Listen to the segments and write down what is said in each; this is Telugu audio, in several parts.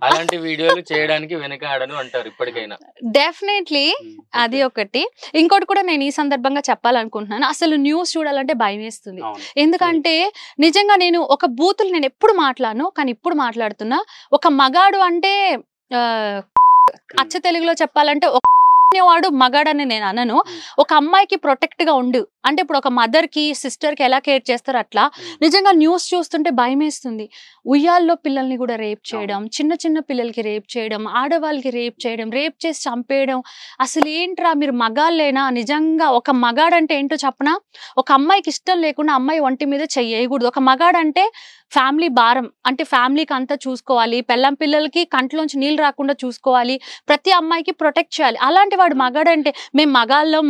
అలాంటి వీడియోలు చేయడానికి వెనకాడను అంటారు ఇప్పటికైనా. డెఫినెట్లీ అది ఒకటి. ఇంకోటి కూడా నేను ఈ సందర్భంగా చెప్పాలనుకుంటున్నాను. అసలు న్యూస్ చూడాలంటే భయమేస్తుంది. ఎందుకంటే నిజంగా నేను ఒక బూతులు నేను ఎప్పుడు మాట్లాడను, కానీ ఇప్పుడు మాట్లాడుతున్నా. ఒక మగాడు అంటే అచ్చ తెలుగులో చెప్పాలంటే వాడు మగాడని నేను అనను. ఒక అమ్మాయికి ప్రొటెక్ట్ గా ఉండు అంటే ఇప్పుడు ఒక మదర్ కి సిస్టర్ కి ఎలా కేర్ చేస్తారో అట్లా నిజంగా న్యూస్ చూస్తుంటే భయమేస్తుంది. ఉయ్యాల్లో పిల్లల్ని కూడా రేప్ చేయడం, చిన్న చిన్న పిల్లలకి రేప్ చేయడం, ఆడవాళ్ళకి రేప్ చేయడం, రేప్ చేసి చంపేయడం. అసలు ఏంట్రా మీరు మగాళ్ళేనా? నిజంగా ఒక మగాడంటే ఏంటో చెప్పనా? ఒక అమ్మాయికి ఇష్టం లేకుండా అమ్మాయి ఒంటి మీద చెయ్యకూడదు. ఒక మగాడంటే ఫ్యామిలీ భారం అంటే ఫ్యామిలీకి అంతా చూసుకోవాలి, పెళ్ళం పిల్లలకి కంట్లోంచి నీళ్ళు రాకుండా చూసుకోవాలి, ప్రతి అమ్మాయికి ప్రొటెక్ట్ చేయాలి. అలాంటి వాడు మగాడంటే మేము మగాళ్ళం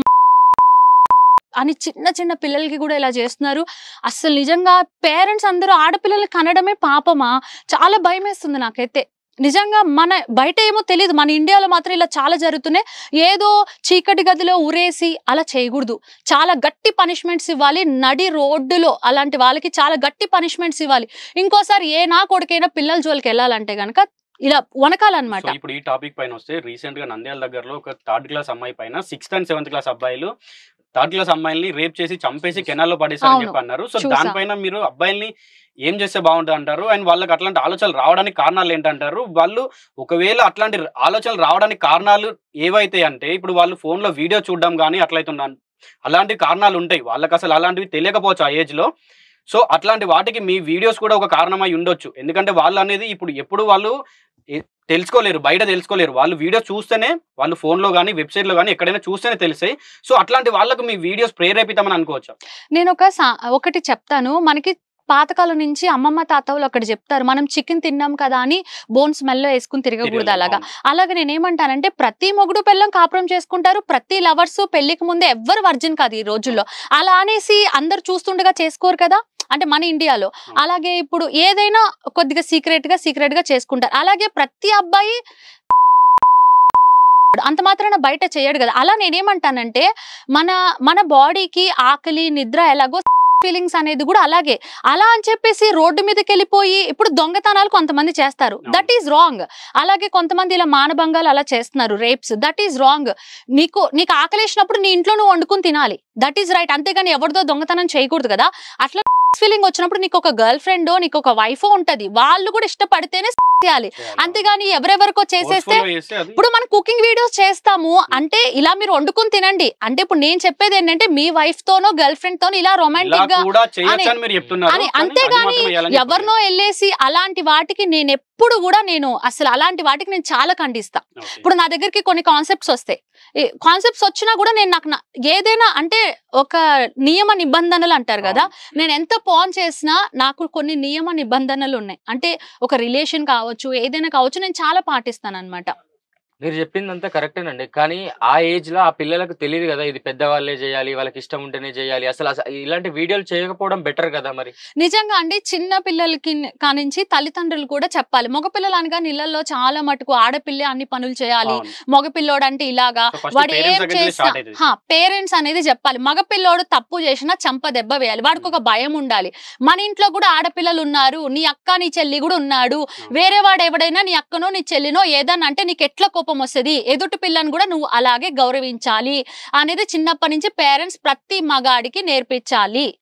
అని చిన్న చిన్న పిల్లలకి కూడా ఇలా చేస్తున్నారు. అసలు నిజంగా పేరెంట్స్ అందరూ ఆడపిల్లల్ని కనడమే పాపమా? చాలా భయం వేస్తుంది నాకైతే. నిజంగా మన బయట ఏమో తెలియదు, మన ఇండియాలో మాత్రం ఇలా చాలా జరుగుతున్నాయి. ఏదో చీకటి గదిలో ఉరేసి అలా చేయకూడదు. చాలా గట్టి పనిష్మెంట్స్ ఇవ్వాలి. నడి రోడ్డులో అలాంటి వాళ్ళకి చాలా గట్టి పనిష్మెంట్స్ ఇవ్వాలి. ఇంకోసారి ఏ నా కొడుకైనా పిల్లల జోలికి వెళ్ళాలంటే గనక ఇలా వనకాలన్నమాట. ఇప్పుడు ఈ టాపిక్ పైన వస్తే రీసెంట్ గా నంద్యాల దగ్గరలో ఒక 3rd క్లాస్ అమ్మాయి పైన 6th and 7th క్లాస్ అబ్బాయిలు 3rd క్లాస్ అమ్మాయిల్ని రేప్ చేసి చంపేసి కెనాల్లో పడేసారని చెప్పి అన్నారు. సో దానిపైన మీరు అబ్బాయిల్ని ఏం చేస్తే బాగుంటుంది అంటారు? అండ్ వాళ్ళకి అట్లాంటి ఆలోచనలు రావడానికి కారణాలు ఏంటంటారు? వాళ్ళు ఒకవేళ అట్లాంటి ఆలోచనలు రావడానికి కారణాలు ఏవైతే అంటే ఇప్పుడు వాళ్ళు ఫోన్లో వీడియో చూడడం కానీ అట్లయితున్నాను అలాంటి కారణాలు ఉంటాయి. వాళ్ళకి అసలు అలాంటివి తెలియకపోవచ్చు ఆ ఏజ్లో. సో అట్లాంటి వాటికి మీ వీడియోస్ కూడా ఒక కారణమై ఉండొచ్చు. ఎందుకంటే వాళ్ళు అనేది ఇప్పుడు ఎప్పుడు వాళ్ళు తెలుసుకోలేరు, బయట తెలుసుకోలేరు. వాళ్ళు వీడియో చూస్తేనే, వాళ్ళు ఫోన్లో కానీ వెబ్సైట్లో కానీ ఎక్కడైనా చూస్తేనే తెలిసాయి. సో అట్లాంటి వాళ్ళకు మీ వీడియోస్ ప్రేరేపితమని అనుకోవచ్చు. నేను ఒకటి చెప్తాను. మనకి పాతకాలం నుంచి అమ్మమ్మ తాతవులు అక్కడ చెప్తారు, మనం చికెన్ తిన్నాం కదా అని బోన్స్ మెల్లో వేసుకుని తిరగకూడదు. అలాగే నేనేమంటానంటే ప్రతి మొగుడు పెళ్ళం కాపురం చేసుకుంటారు, ప్రతి లవర్స్ పెళ్లికి ముందే ఎవ్వరు వర్జిన్ కాదు ఈ రోజుల్లో. అలా అనేసి అందరు చూస్తుండగా చేసుకోరు కదా అంటే మన ఇండియాలో. అలాగే ఇప్పుడు ఏదైనా కొద్దిగా సీక్రెట్ గా చేసుకుంటారు. అలాగే ప్రతి అబ్బాయి అంత మాత్రాన బయట చేయడు కదా. అలా నేనేమంటానంటే మన బాడీకి ఆకలి నిద్ర ఎలాగో ఫీలింగ్స్ అనేది కూడా అలాగే. అలా అని చెప్పేసి రోడ్డు మీదకి వెళ్ళిపోయి ఇప్పుడు దొంగతనాలు కొంతమంది చేస్తారు, దట్ ఈస్ రాంగ్. అలాగే కొంతమంది ఇలా మానభంగాలు అలా చేస్తున్నారు, రేప్స్, దట్ ఈస్ రాంగ్. నీకు ఆకలేసినప్పుడు నీ ఇంట్లో నువ్వు వండుకుని తినాలి, దట్ ఈస్ రైట్. అంతేగాని ఎవరిదో దొంగతనం చేయకూడదు కదా. అట్లా ఫీలింగ్ వచ్చినప్పుడు నీకు ఒక గర్ల్ ఫ్రెండో నీకు ఒక వైఫో ఉంటది, వాళ్ళు కూడా ఇష్టపడితేనే చేయాలి. అంతేగాని ఎవరెవరికో చేసేస్తే ఇప్పుడు మనం కుకింగ్ వీడియోస్ చేస్తాము అంటే ఇలా మీరు వండుకుని తినండి అంటే ఇప్పుడు నేను చెప్పేది ఏంటంటే మీ వైఫ్ తోనో గర్ల్ ఫ్రెండ్ తోనో ఇలా రొమాంటిక్ గా అని. అంతేగాని ఎవరినో వెళ్ళేసి అలాంటి వాటికి నేను ఎప్పుడు కూడా అసలు అలాంటి వాటికి నేను చాలా ఖండిస్తా. ఇప్పుడు నా దగ్గరికి కొన్ని కాన్సెప్ట్స్ వస్తాయి, కాన్సెప్ట్స్ వచ్చినా కూడా నాకు ఏదైనా అంటే ఒక నియమ నిబంధనలు అంటారు కదా, నేను ఎంత పాన్ చేసినా నాకు కొన్ని నియమ నిబంధనలు ఉన్నాయి. అంటే ఒక రిలేషన్ కావచ్చు, ఏదైనా కావచ్చు, నేను చాలా పాటిస్తాను అన్నమాట. మీరు చెప్పిందంతా కరెక్టేనండి. కానీ ఆ ఏజ్ లో ఆ పిల్లలకు తెలియదు కదా ఇది పెద్దవాళ్ళే చేయాలి, వాళ్ళకి ఇష్టం ఉంటేనే చేయాలి. అసలు ఇలాంటి వీడియోలు చేయకపోవడం బెటర్ కదా మరి. నిజంగా అండి, చిన్న పిల్లలకి కానించి తల్లిదండ్రులు కూడా చెప్పాలి. మగపిల్లలు అనగా ఇళ్లలో చాలా మటుకు ఆడపిల్లే అన్ని పనులు చేయాలి, మగపిల్లోడు అంటే ఇలాగా, వాడు ఏం చేసినా పేరెంట్స్ అనేది చెప్పాలి. మగపిల్లోడు తప్పు చేసినా చంప దెబ్బ వేయాలి, వాడికి ఒక భయం ఉండాలి. మన ఇంట్లో కూడా ఆడపిల్లలు ఉన్నారు, నీ అక్క నీ చెల్లి కూడా ఉన్నాడు, వేరే వాడు ఎవడైనా నీ అక్కనో నీ చెల్లినో ఏదన్నా అంటే నీకు ఎట్లా కోపం వస్తుంది, ఎదుటి పిల్లని కూడా నువ్వు అలాగే గౌరవించాలి అనేది చిన్నప్పటి నుంచి పేరెంట్స్ ప్రతి మగాడికి నేర్పించాలి.